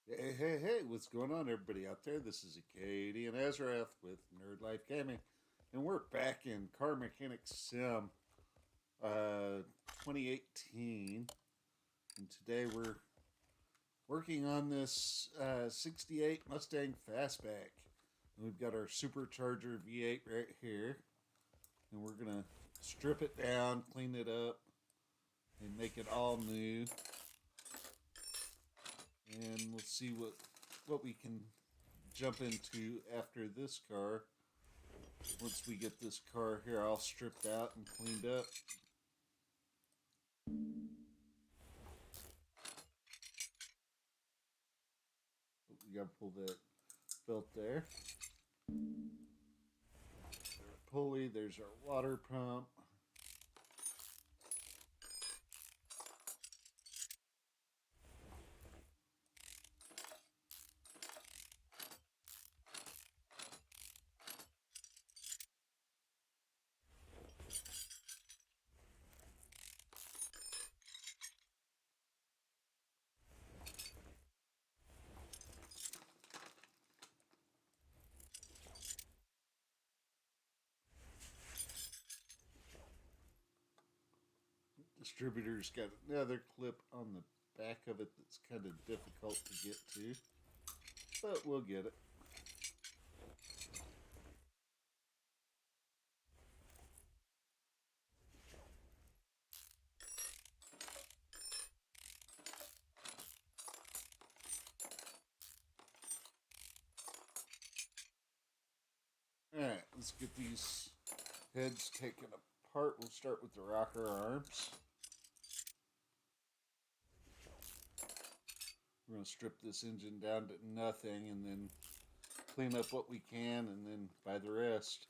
Hey, hey, hey, what's going on, everybody out there? This is Katie and Azrath with Nerd Life Gaming, and we're back in Car Mechanic Sim 2018. And today we're working on this 68 Mustang Fastback. And we've got our supercharger V8 right here, and we're going to strip it down, clean it up, and make it all new. And we'll see what we can jump into after this car. Once we get this car here all stripped out and cleaned up. We gotta pull that belt there. There's our pulley, there's our water pump. Distributor's got another clip on the back of it that's kind of difficult to get to, but we'll get it. Alright, let's get these heads taken apart. We'll start with the rocker arms. We're going to strip this engine down to nothing and then clean up what we can and then buy the rest.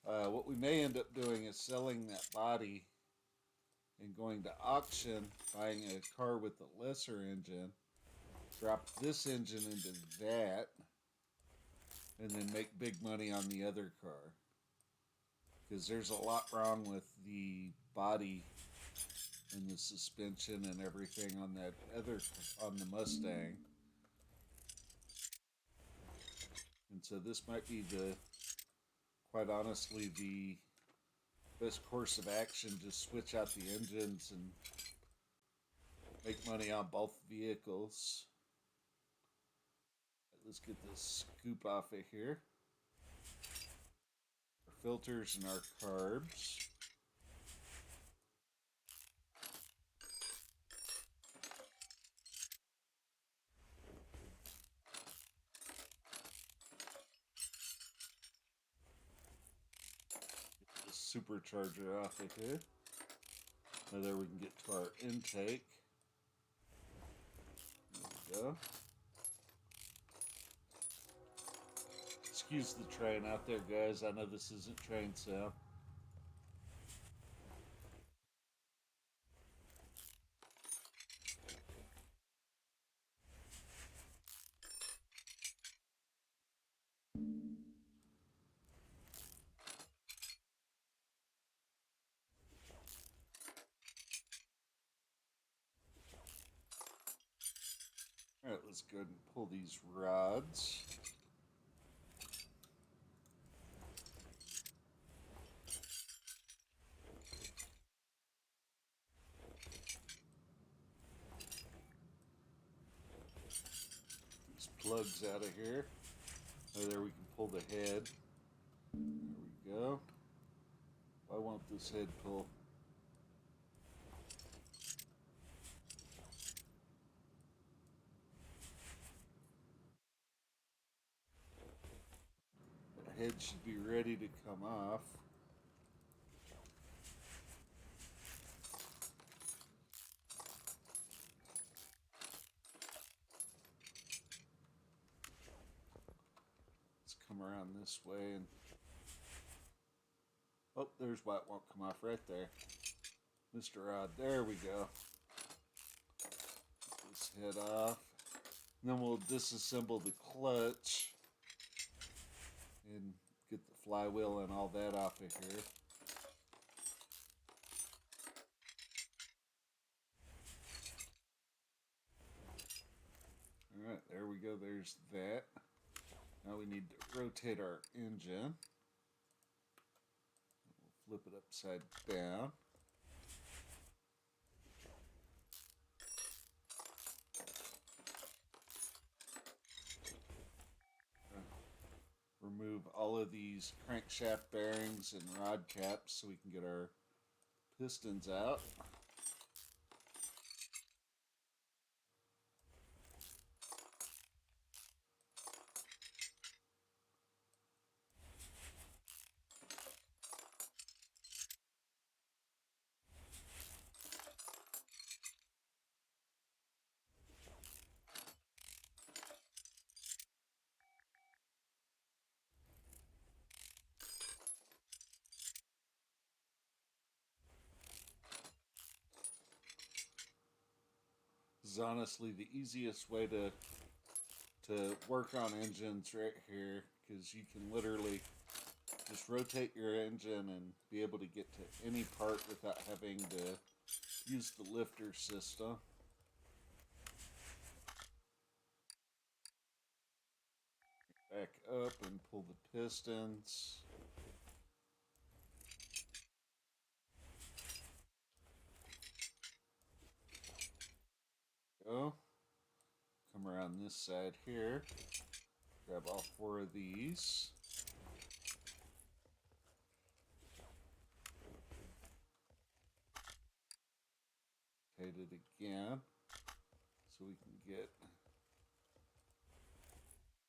What we may end up doing is selling that body and going to auction, buying a car with a lesser engine, drop this engine into that, and then make big money on the other car. Because there's a lot wrong with the body and the suspension and everything on that other, on the Mustang. And so this might be quite honestly, the best course of action. Just switch out the engines and make money on both vehicles. Let's get this scoop off of here. Our filters and our carbs. Get the supercharger off of here. Now there we can get to our intake. There we go. Excuse the train out there, guys. I know this isn't train sound. Alright, let's go ahead and pull these rods. These plugs out of here. Oh, there we can pull the head. There we go. Why won't this head pull? The head should be ready to come off. Let's come around this way and... Oh, there's why it won't come off right there. Mr. Rod, there we go. Get this head off. And then we'll disassemble the clutch and get the flywheel and all that off of here. Alright, there there's that. Now we need to rotate our engine. We'll flip it upside down. Remove all of these crankshaft bearings and rod caps so we can get our pistons out. This is honestly the easiest way to work on engines right here, because you can literally just rotate your engine and be able to get to any part without having to use the lifter system. Back up and pull the pistons. Go. Come around this side here. Grab all 4 of these. Rotate it again so we can get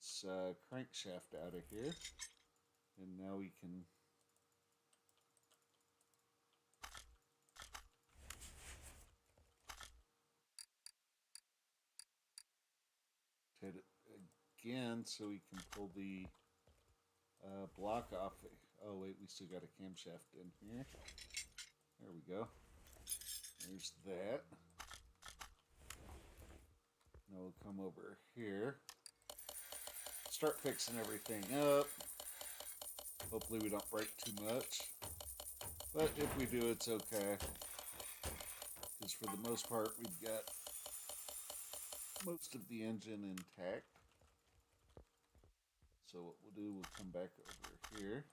this crankshaft out of here. And now we can rotate it again so we can pull the block off. Oh wait, we still got a camshaft in here. There we go. There's that. Now we'll come over here. Start fixing everything up. Hopefully we don't break too much. But if we do, it's okay. Because for the most part, we've got most of the engine intact. So what we'll do, we'll come back over here.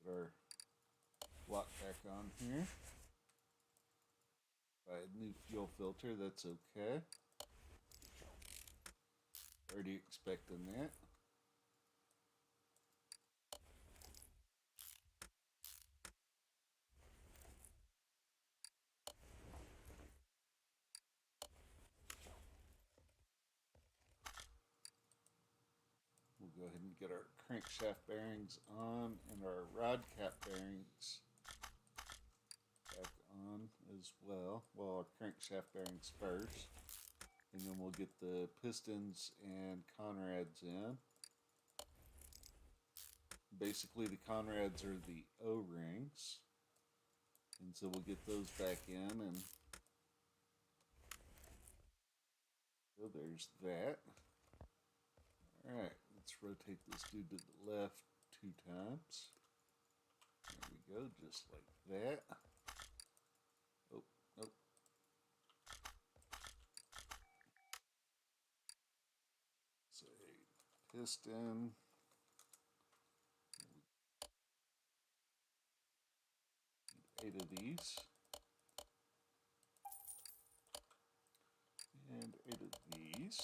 Put our block back on here. Buy a new fuel filter, that's okay. Already expecting that. We'll go ahead and get our crankshaft bearings on and our rod cap bearings back on as well. Well, our crankshaft bearings first. And then we'll get the pistons and Conrads in. Basically, the Conrads are the O-rings. And so we'll get those back in, and so there's that. Alright, let's rotate this dude to the left 2 times. There we go, just like that. Oh, nope. So a piston. 8 of these. And 8 of these.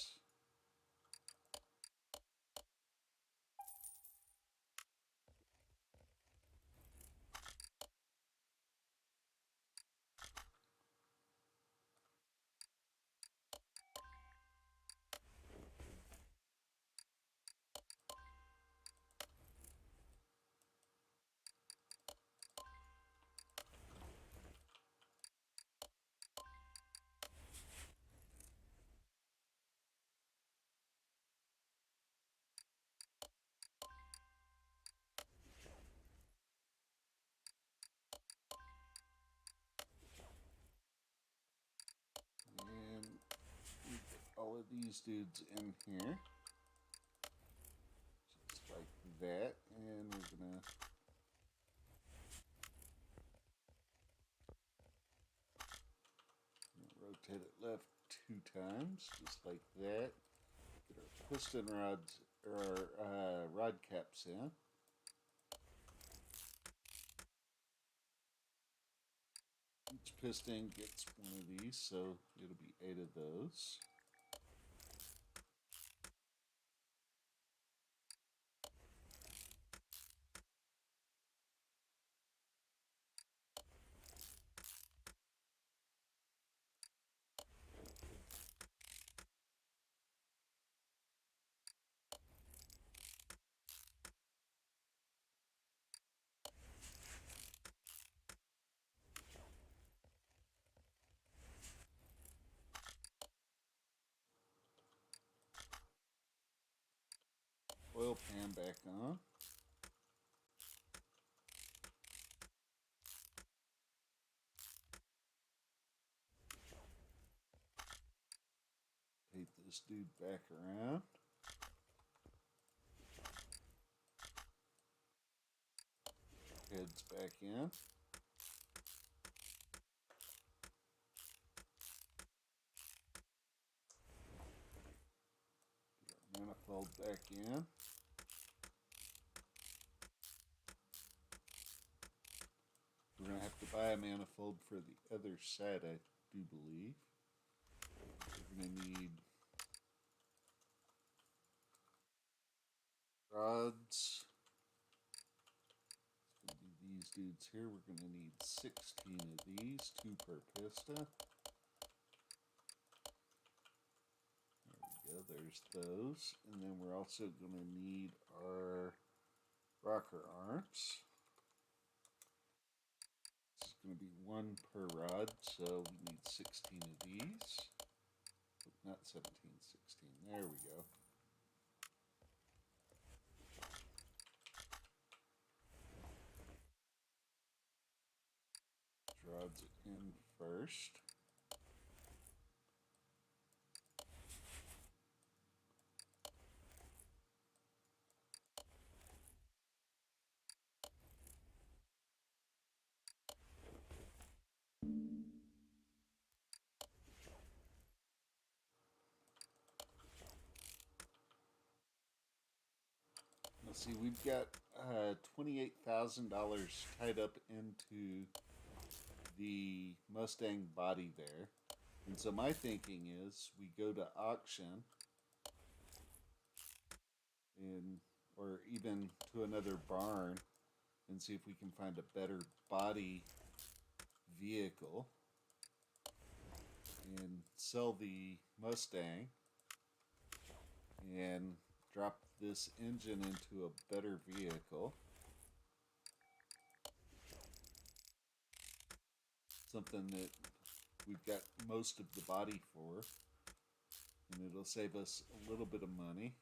And we get all of these dudes in here. Just like that. And we're gonna rotate it left 2 times, just like that. Get our piston rods, or our rod caps in. Each piston gets one of these, so it'll be 8 of those. Oil pan back on. Take this dude back around. Heads back in. Get our manifold back in. We're going to have to buy a manifold for the other side, I do believe. We're going to need rods. It's going to be these dudes here. We're going to need 16 of these, 2 per piston. There we go, there's those. And then we're also going to need our rocker arms. This is going to be 1 per rod, so we need 16 of these. Not 17, 16. There we go. Rods it in first. Let's see, we've got $28,000 tied up into the Mustang body there. And so my thinking is we go to auction or even to another barn and see if we can find a better body vehicle and sell the Mustang and drop this engine into a better vehicle. Something that we've got most of the body for, and it'll save us a little bit of money.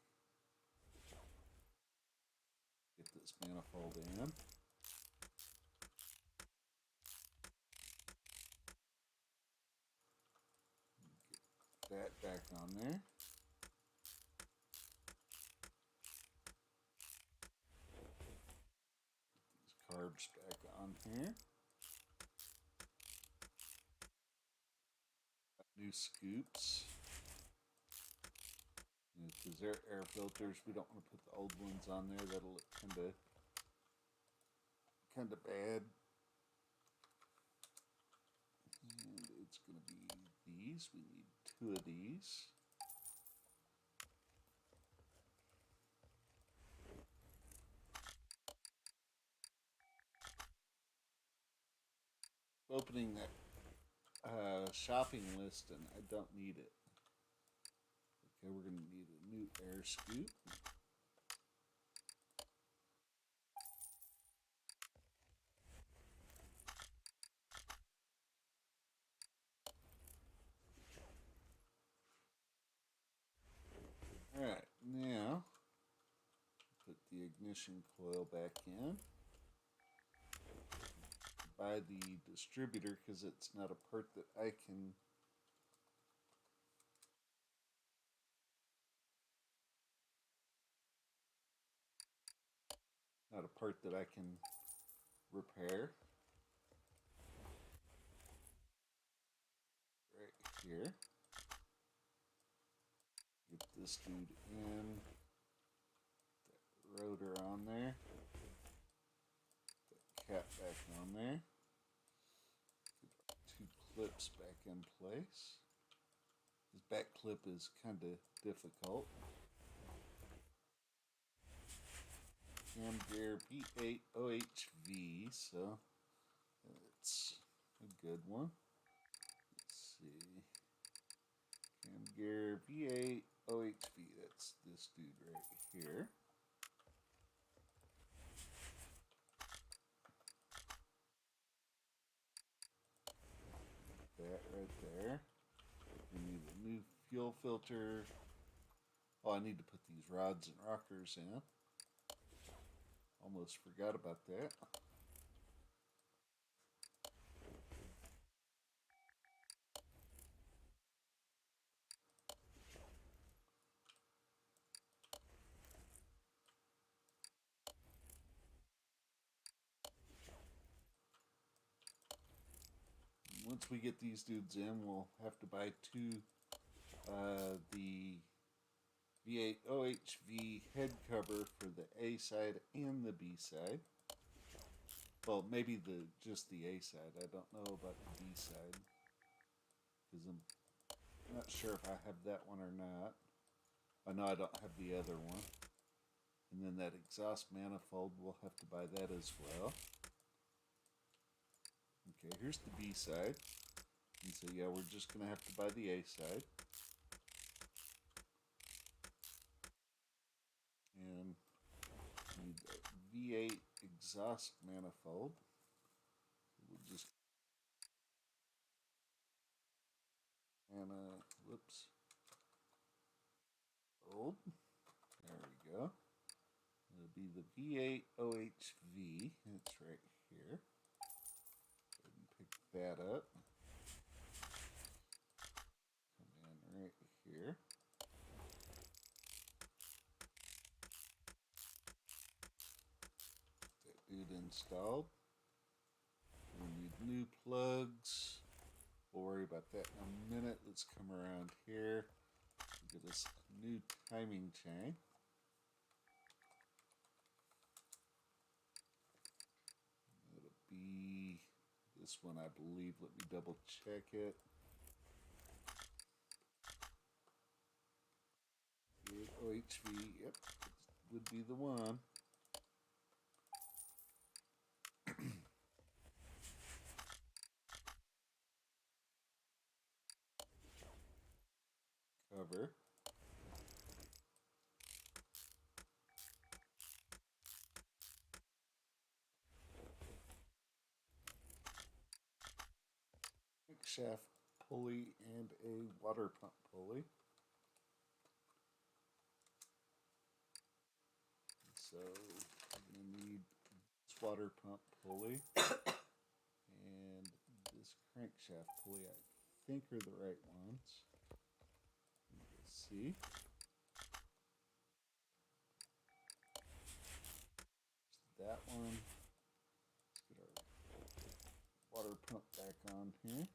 Get this manifold in. Get that back on there. These carbs back on here. New scoops. Because they're air filters, we don't want to put the old ones on there. That'll look kind of bad. And it's going to be these. We need 2 of these. Opening that shopping list, and I don't need it. Okay, we're going to need a new air scoop. Alright, now put the ignition coil back in. Buy the distributor because it's not a part that I can repair. Right here. this dude in. That rotor on there. That cap back on there. Get our two clips back in place. This back clip is kind of difficult. Cam gear P8 OHV, so it's a good one. Let's see. Cam gear V8 OHV, that's this dude right here. That right there. We need a new fuel filter. Oh, I need to put these rods and rockers in. Almost forgot about that. Once we get these dudes in, we'll have to buy the V8 OHV head cover for the A side and the B side. Well, maybe just the A side. I don't know about the B side because I'm not sure if I have that one or not. I know I don't have the other one. And then that exhaust manifold, we'll have to buy that as well. Okay, here's the B side. And so yeah, we're just going to have to buy the A side. And need a V8 exhaust manifold. We'll just whoops. Old. There we go. It'll be the V8 OHV. It's right here. Go ahead and pick that up. Come in right here. That dude installed. We need new plugs. We'll worry about that in a minute. Let's come around here. Get us a new timing chain. It'll be this one, I believe. Let me double check it. OHV, yep, would be the one. Cover. Shaft pulley and a water pump pulley. So we're going to need this water pump pulley and this crankshaft pulley. I think are the right ones. Let's see. That one. Let's get our water pump back on here.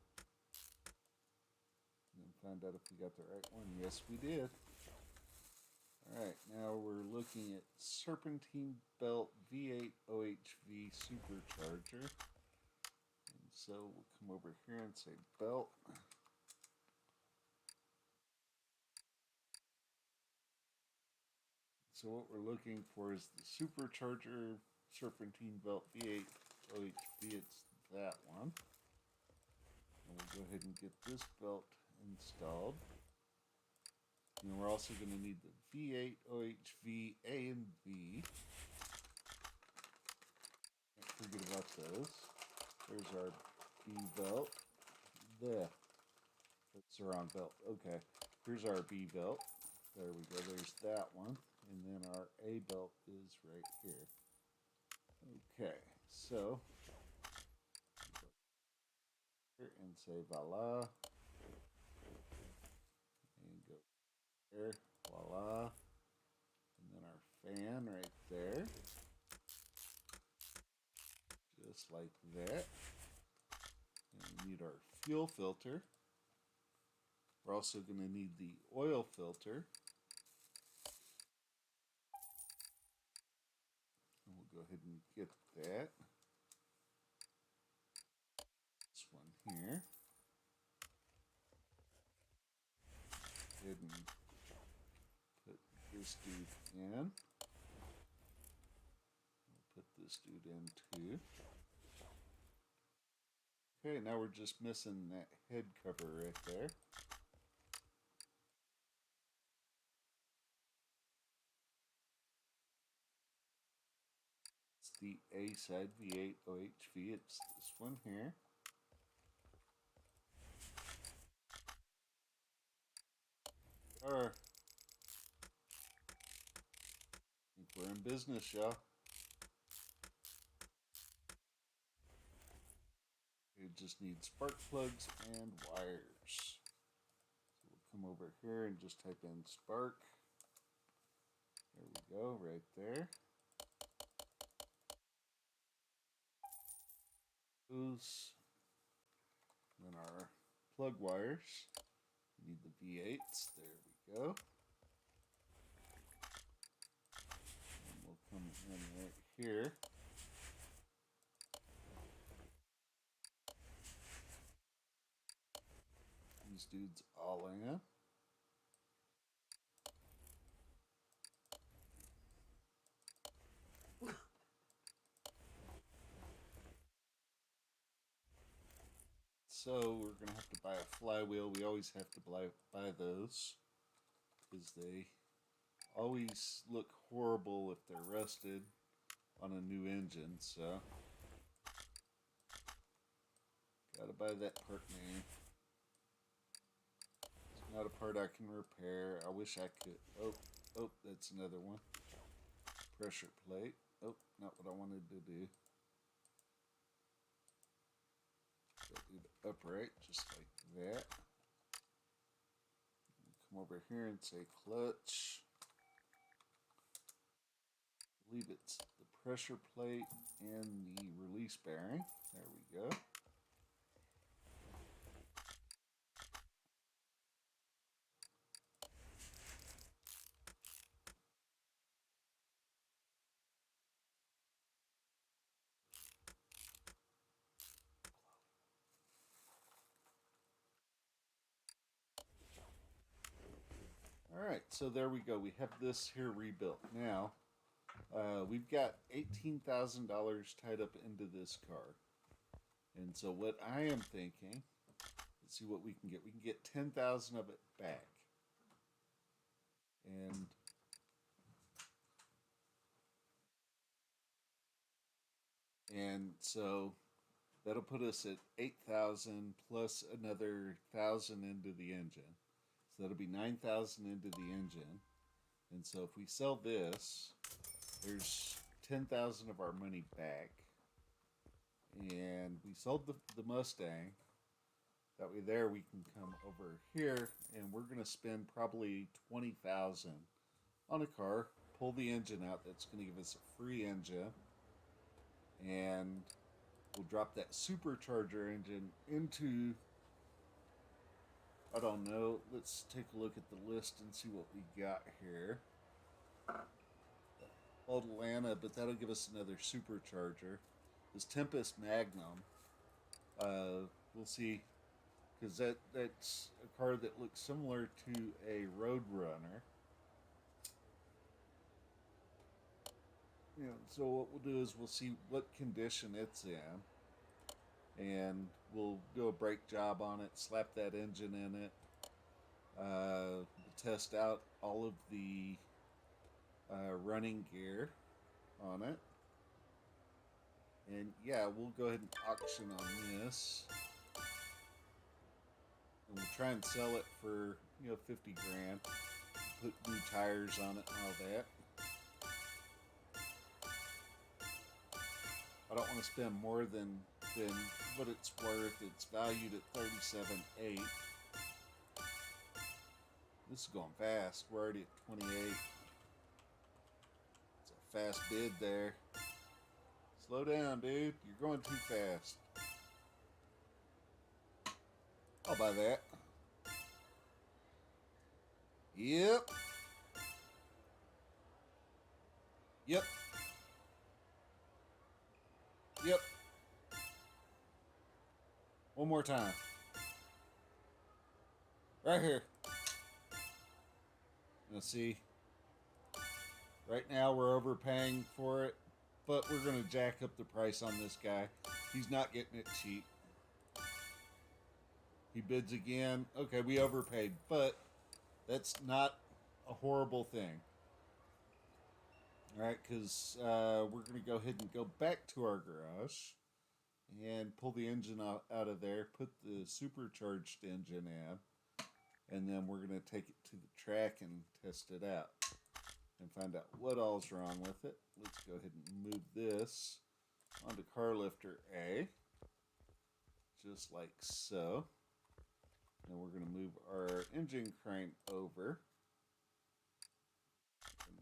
And then find out if we got the right one. Yes, we did. Alright, now we're looking at serpentine belt V8 OHV supercharger. And so we'll come over here and say belt. So what we're looking for is the supercharger serpentine belt V8 OHV. It's that one. And we'll go ahead and get this belt installed. And we're also going to need the V8 OHV A and B. Can't forget about those. There's our B belt. There. That's the wrong belt. Okay. Here's our B belt. There we go. There's that one. And then our A belt is right here. Okay. So, here and say voila. And go there. Voila. And then our fan right there. Just like that. And we need our fuel filter. We're also going to need the oil filter. Go ahead and get that. This one here. Go ahead and put this dude in. We'll put this dude in too. Okay, now we're just missing that head cover right there. It's the A side V8 OHV. It's this one here. I think we're in business, y'all. We just need spark plugs and wires. So we'll come over here and just type in spark. There we go, right there. Those. Then our plug wires. We need the V8s. There we go. And we'll come in right here. These dudes all in. So we're going to have to buy a flywheel. We always have to buy those because they always look horrible if they're rusted on a new engine. So gotta buy that part, man. It's not a part I can repair. I wish I could. Oh, that's another one. Pressure plate. Oh, not what I wanted to do. So do the upright just like that. Come over here and say clutch. I believe it's the pressure plate and the release bearing. There we go. Alright, so there we go. We have this here rebuilt. Now, we've got $18,000 tied up into this car. And so what I am thinking, let's see what we can get. We can get 10,000 of it back. And so that'll put us at 8,000 plus another 1,000 into the engine. So that'll be 9,000 into the engine. And so if we sell this, there's 10,000 of our money back. And we sold the Mustang. That way there we can come over here and we're going to spend probably 20,000 on a car, pull the engine out. That's going to give us a free engine. And we'll drop that supercharger engine into, I don't know, let's take a look at the list and see what we got here. Old Atlanta, but that'll give us another supercharger. This Tempest Magnum, we'll see, because that's a car that looks similar to a Roadrunner. So what we'll do is we'll see what condition it's in, and we'll do a brake job on it, slap that engine in it, test out all of the running gear on it, and yeah, we'll go ahead and auction on this, and we'll try and sell it for 50 grand, put new tires on it and all that. I don't want to spend more than what it's worth. It's valued at $37,800. This is going fast. We're already at 28. It's a fast bid there. Slow down, dude. You're going too fast. I'll buy that. Yep. Yep. One more time. Right here. Now see, right now we're overpaying for it, but we're going to jack up the price on this guy. He's not getting it cheap. He bids again. Okay, we overpaid, but that's not a horrible thing. All right, because we're going to go ahead and go back to our garage and pull the engine out of there, put the supercharged engine in, and then we're going to take it to the track and test it out and find out what all's wrong with it. Let's go ahead and move this onto car lifter A, just like so. Now we're going to move our engine crane over and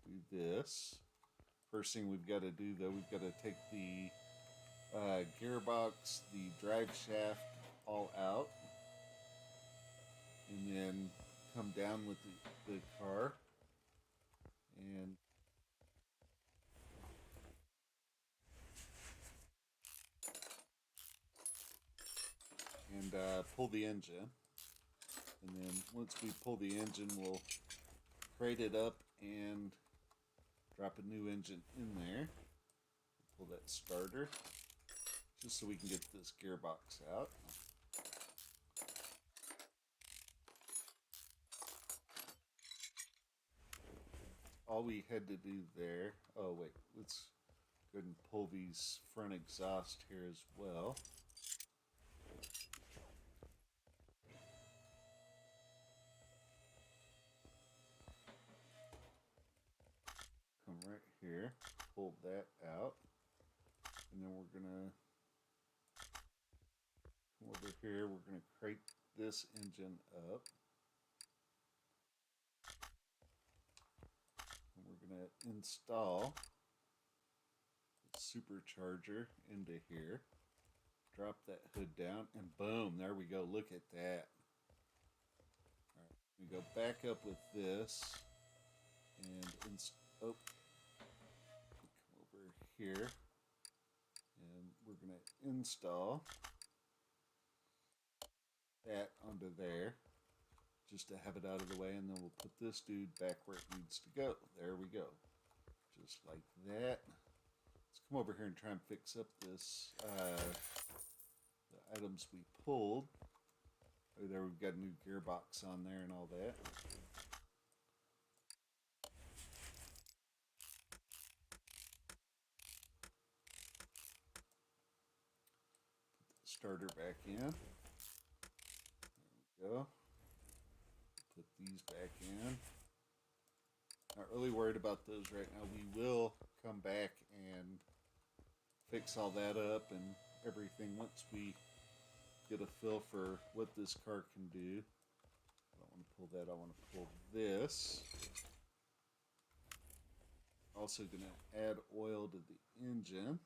do this. First thing we've got to do, though, we've got to take the gearbox, the drive shaft all out, and then come down with the car and pull the engine. And then once we pull the engine, we'll crate it up and drop a new engine in there. Pull that starter just so we can get this gearbox out. All we had to do there, oh wait, let's go ahead and pull these front exhaust here as well. Come right here, pull that out, and then we're gonna come over here, we're gonna crate this engine up, and we're gonna install the supercharger into here. Drop that hood down, and boom, there we go. Look at that. All right, we go back up with this, and oh, come over here, and we're gonna install that onto there, just to have it out of the way, and then we'll put this dude back where it needs to go. There we go, just like that. Let's come over here and try and fix up this. The items we pulled. Oh, there we've got a new gearbox on there and all that. Put the starter back in. There we go. Put these back in. Not really worried about those right now. We will come back and fix all that up and everything once we get a feel for what this car can do. I don't want to pull that. I want to pull this. Also going to add oil to the engine.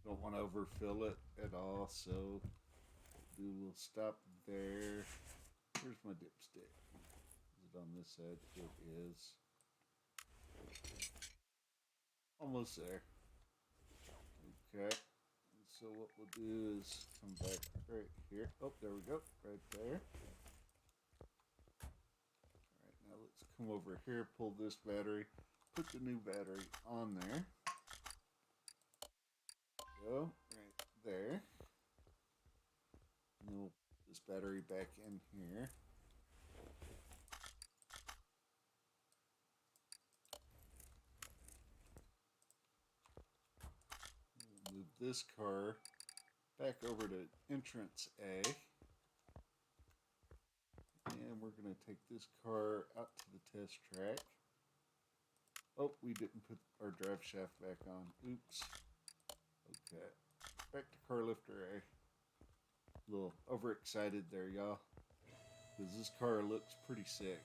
Don't want to overfill it at all, so we'll stop there. Where's my dipstick? Is it on this side? It is. Almost there. Okay. So what we'll do is come back right here. Oh, there we go. Right there. Alright, now let's come over here, pull this battery, put the new battery on there. Go. Right there. And then we'll put this battery back in here. We'll move this car back over to entrance A. And we're going to take this car out to the test track. Oh, we didn't put our drive shaft back on. Oops. Okay. Back to car lifter A. A little overexcited there, y'all. Because this car looks pretty sick.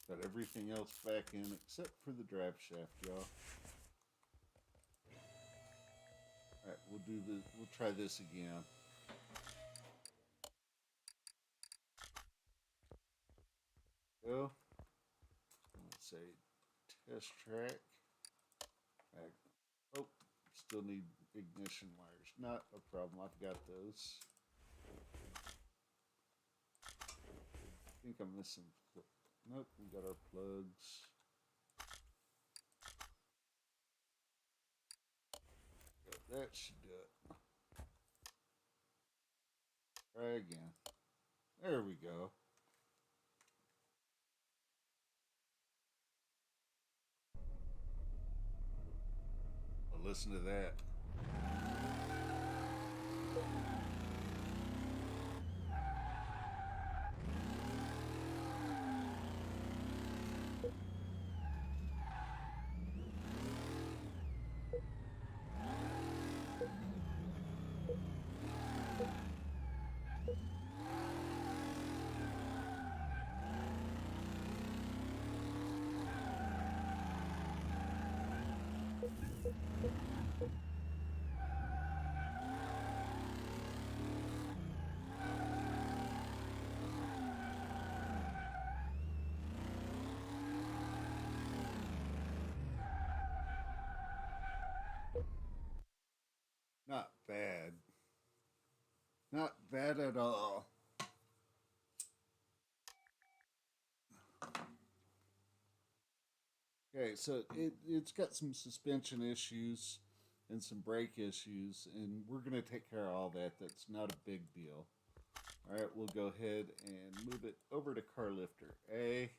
Got everything else back in except for the drive shaft, y'all. Alright, we'll do this. We'll try this again. Go. Let's say test track. Back. Oh, still need ignition wires. Not a problem. I've got those. I think I'm missing. Nope, we got our plugs. That should do it. Try again. There we go. Well, listen to that. Not bad. Not bad at all. Okay, so it's got some suspension issues and some brake issues, and we're going to take care of all that. That's not a big deal. All right, we'll go ahead and move it over to car lifter A.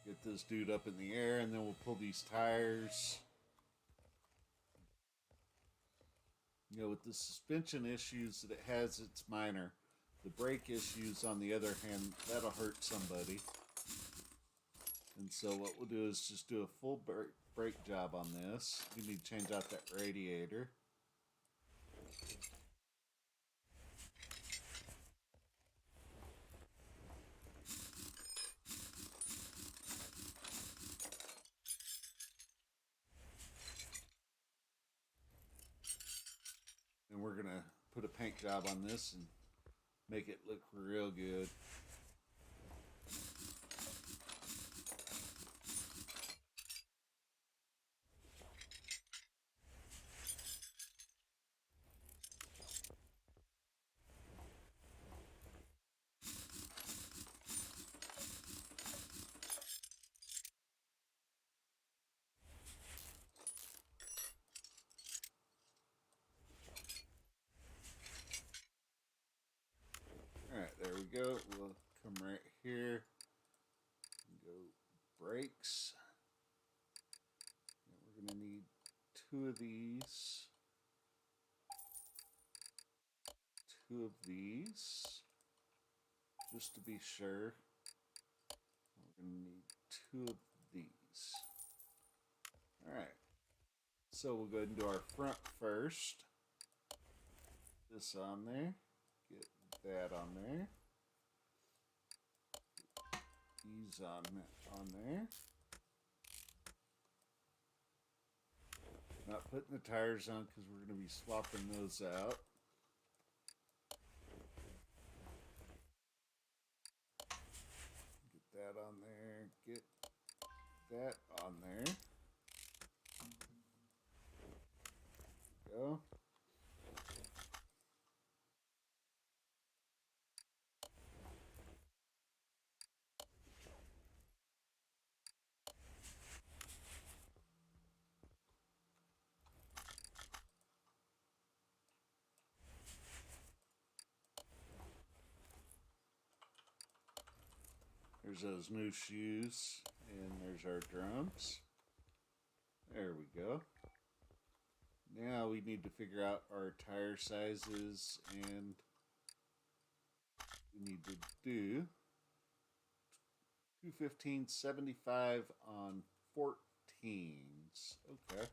Get this dude up in the air, and then we'll pull these tires. You know, with the suspension issues that it has, it's minor. The brake issues, on the other hand, that'll hurt somebody. And so what we'll do is just do a full brake job on this. We need to change out that radiator. And we're going to put a paint job on this and make it look real good. Alright, there we go. We'll come right here and go brakes. And we're going to need 2 of these. 2 of these. Just to be sure. We're going to need 2 of these. Alright. So we'll go ahead and do our front first. This on there. Get that on there. These on there. Not putting the tires on because we're going to be swapping those out. Get that on there. Get that on there. Go. There's those new shoes, and there's our drums. There we go. Now we need to figure out our tire sizes, and we need to do 215/75 on 14s. Okay.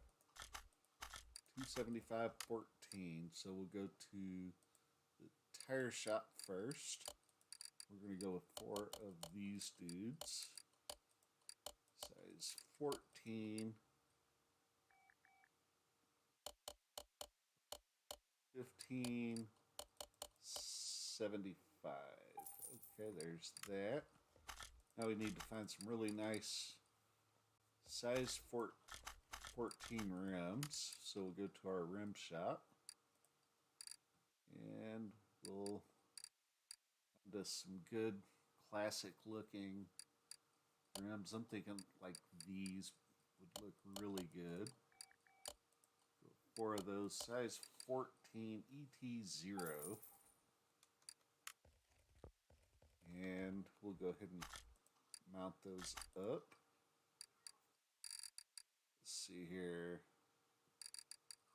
75/14. So we'll go to the tire shop first. We're going to go with 4 of these dudes. Size 14, 15, 75. Okay, there's that. Now we need to find some really nice size 14 rims. So we'll go to our rim shop and we'll find us some good classic looking rims. I'm thinking like these would look really good. 4 of those, size 14 ET0. And we'll go ahead and mount those up. Let's see here.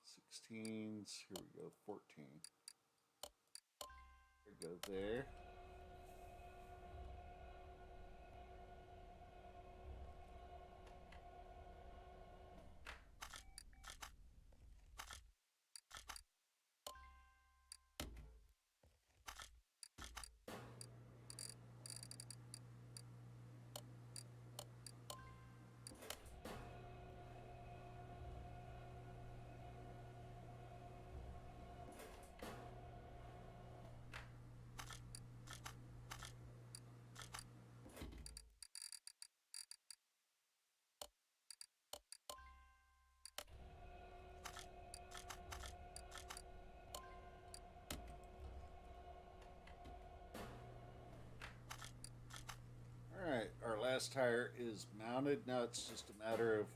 16s. Here we go. 14. There we go there. Alright, our last tire is mounted. Now it's just a matter of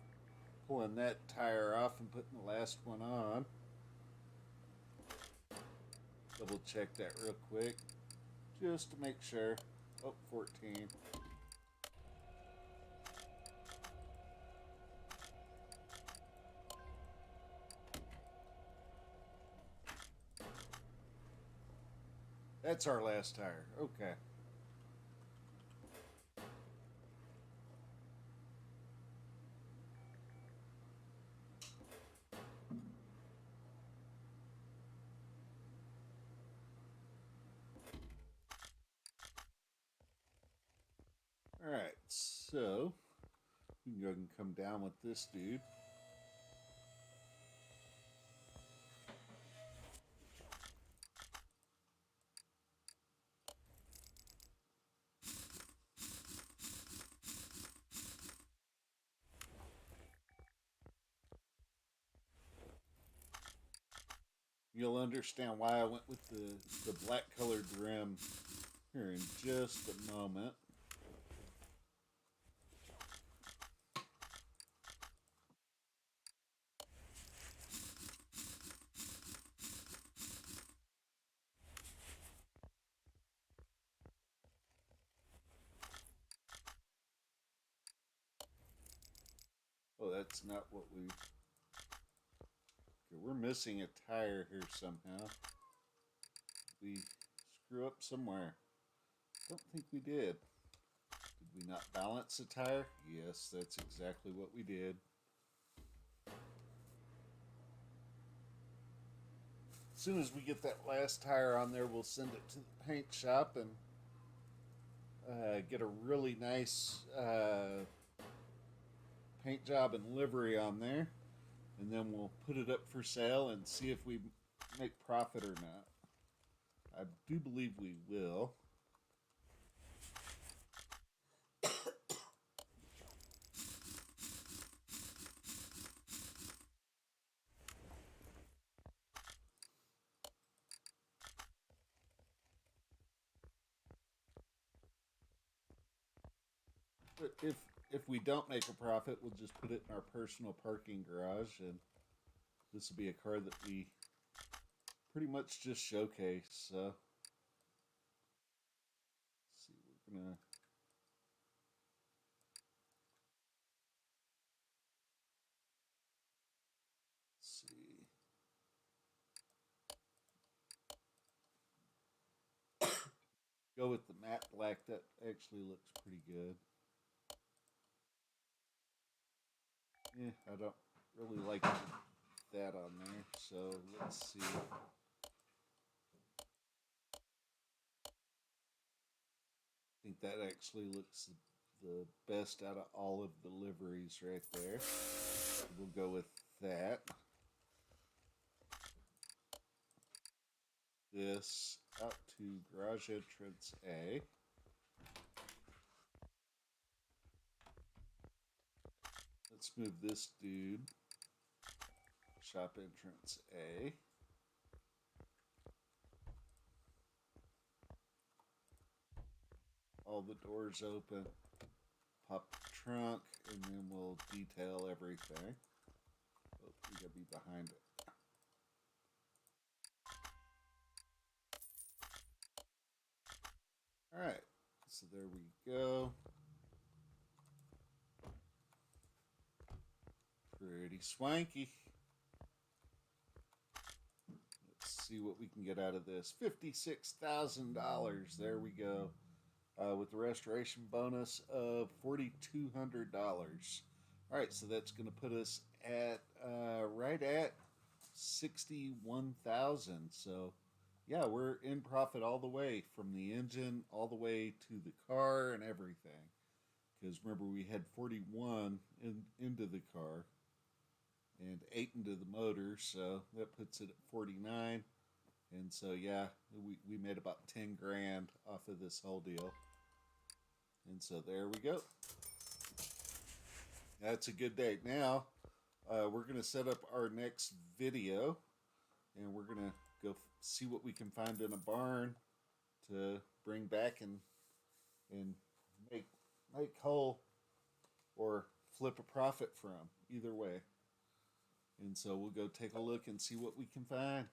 pulling that tire off and putting the last one on. Double check that real quick just to make sure. Oh, 14. That's our last tire. Okay. Alright, so we can go ahead and come down with this dude. You'll understand why I went with the black colored rim here in just a moment. Oh, that's not what we... Okay, we're missing a tire here somehow. We screw up somewhere. Don't think we did. Did we not balance a tire? Yes, that's exactly what we did. As soon as we get that last tire on there, we'll send it to the paint shop and get a really nice paint job and livery on there. And then we'll put it up for sale and see if we make profit or not. I do believe we will. But if we don't make a profit, we'll just put it in our personal parking garage, and this will be a car that we pretty much just showcase. So, let's see, we're gonna see. Go with the matte black. That actually looks pretty good. Yeah, I don't really like that on there. So let's see. I think that actually looks the best out of all of the liveries right there. We'll go with that. This out to garage entrance A. Let's move this dude. Shop entrance A. All the doors open. Pop the trunk, and then we'll detail everything. Oh, we gotta be behind it. Alright, so there we go. Pretty swanky. Let's see what we can get out of this. $56,000. There we go. With the restoration bonus of $4,200. All right, so that's going to put us at right at 61,000. So, yeah, we're in profit all the way from the engine all the way to the car and everything. Because remember, we had 41 into the car and 8 into the motor, so that puts it at 49. And so, yeah, we made about 10 grand off of this whole deal. And so there we go. That's a good day. Now, we're going to set up our next video, and we're going to go see what we can find in a barn to bring back and make whole or flip a profit from. Either way. And so we'll go take a look and see what we can find.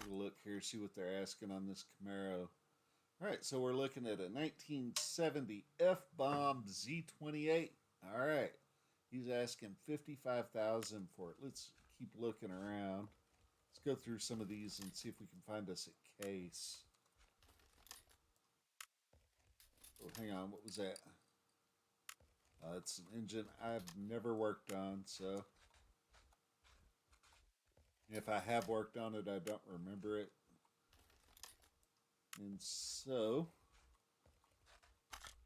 Take a look here, see what they're asking on this Camaro. All right, so we're looking at a 1970 F-Bomb Z28. All right, he's asking $55,000 for it. Let's keep looking around. Let's go through some of these and see if we can find us a case. Oh, hang on, what was that? It's an engine I've never worked on, so if I have worked on it, I don't remember it. And so,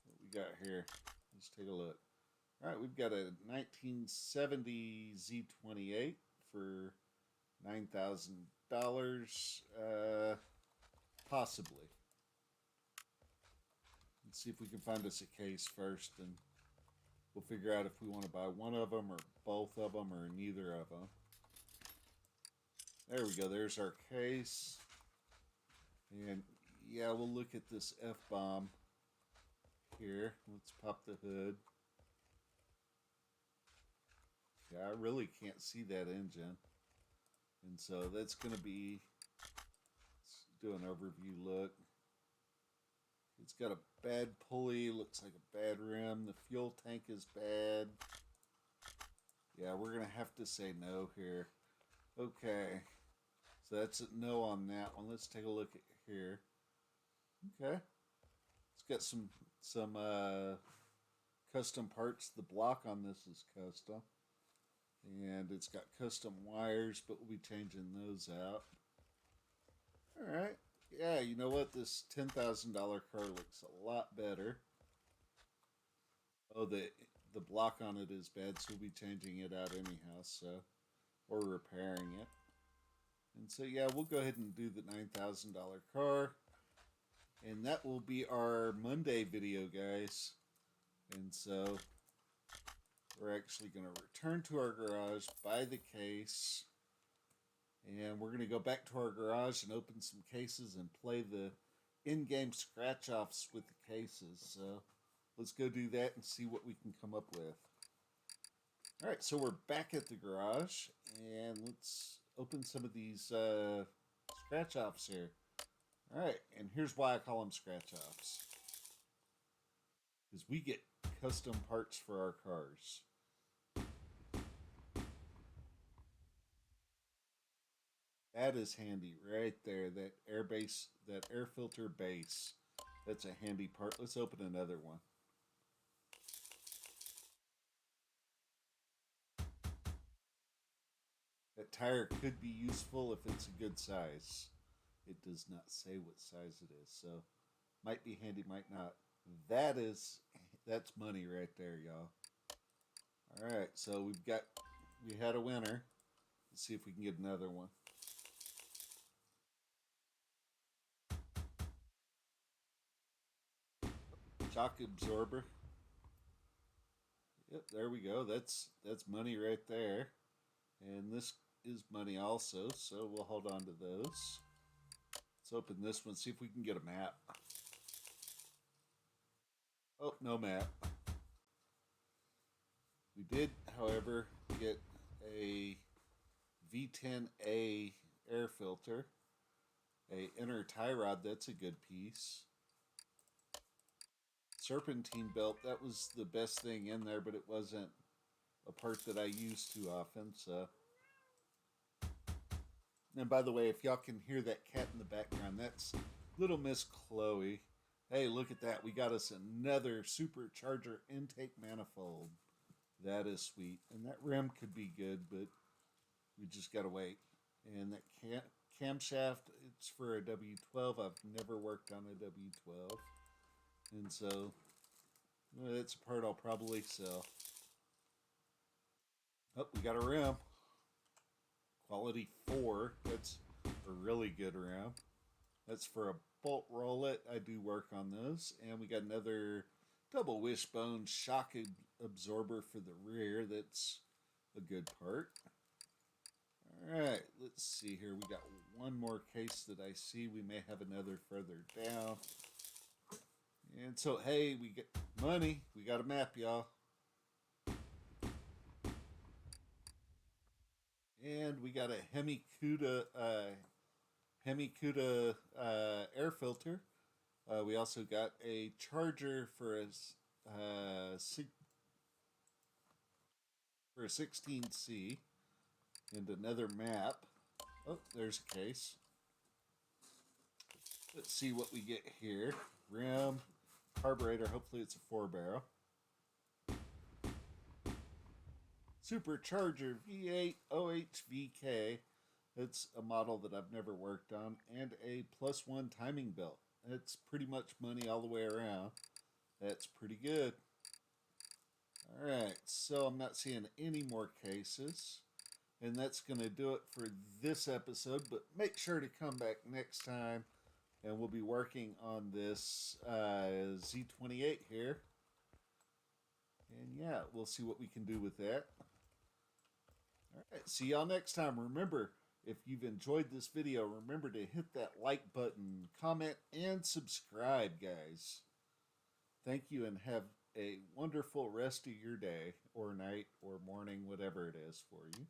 what we got here? Let's take a look. All right, we've got a 1970 Z28 for $9,000, possibly. Let's see if we can find us a case first, and we'll figure out if we want to buy one of them or both of them or neither of them. There we go. There's our case. And yeah, we'll look at this F-Bomb here. Let's pop the hood. Yeah, I really can't see that engine. And so that's going to be, let's do an overview look. It's got a bad pulley, looks like a bad rim. The fuel tank is bad. Yeah, we're going to have to say no here. Okay. So that's a no on that one. Let's take a look at here. Okay. It's got some custom parts. The block on this is custom. And it's got custom wires, but we'll be changing those out. All right. Yeah, you know what? This $10,000 car looks a lot better. Oh, the block on it is bad, so we'll be changing it out anyhow, so, or repairing it. And so, yeah, we'll go ahead and do the $9,000 car. And that will be our Monday video, guys. And so, we're actually going to return to our garage, buy the case, and we're going to go back to our garage and open some cases and play the in-game scratch-offs with the cases. So, let's go do that and see what we can come up with. All right, so we're back at the garage, and let's open some of these scratch-offs here. All right, and here's why I call them scratch-offs. Because we get custom parts for our cars. That is handy right there, that air base, that air filter base. That's a handy part. Let's open another one. That tire could be useful if it's a good size. It does not say what size it is, so might be handy, might not. That's money right there, y'all. All right, so we had a winner. Let's see if we can get another one. Shock absorber. Yep, there we go. That's money right there. And this is money also, so we'll hold on to those. Let's open this one, see if we can get a map. Oh, no map. We did, however, get a V10A air filter, a inner tie rod, that's a good piece. Serpentine belt, that was the best thing in there, but it wasn't a part that I use too often, so. And by the way, if y'all can hear that cat in the background, that's little Miss Chloe. Hey, look at that. We got us another supercharger intake manifold. That is sweet. And that rim could be good, but we just got to wait. And that camshaft, it's for a W12. I've never worked on a W12. And so that's a part I'll probably sell. Oh, we got a rim. Quality 4. That's a really good rim. That's for a bolt rollet. I do work on those. And we got another double wishbone shock absorber for the rear. That's a good part. All right, let's see here. We got one more case that I see. We may have another further down. And so, hey, we get money. We got a map, y'all. And we got a Hemikuta air filter. We also got a charger for a 16C and another map. Oh, there's a case. Let's see what we get here. Rim, carburetor. Hopefully it's a 4-barrel. Supercharger V8 OHVK. It's a model that I've never worked on, and a +1 timing belt. That's pretty much money all the way around. That's pretty good. All right, so I'm not seeing any more cases, and that's going to do it for this episode. But make sure to come back next time, and we'll be working on this Z28 here. And yeah, we'll see what we can do with that. All right, see y'all next time. Remember, if you've enjoyed this video, remember to hit that like button, comment, and subscribe, guys. Thank you, and have a wonderful rest of your day, or night, or morning, whatever it is for you.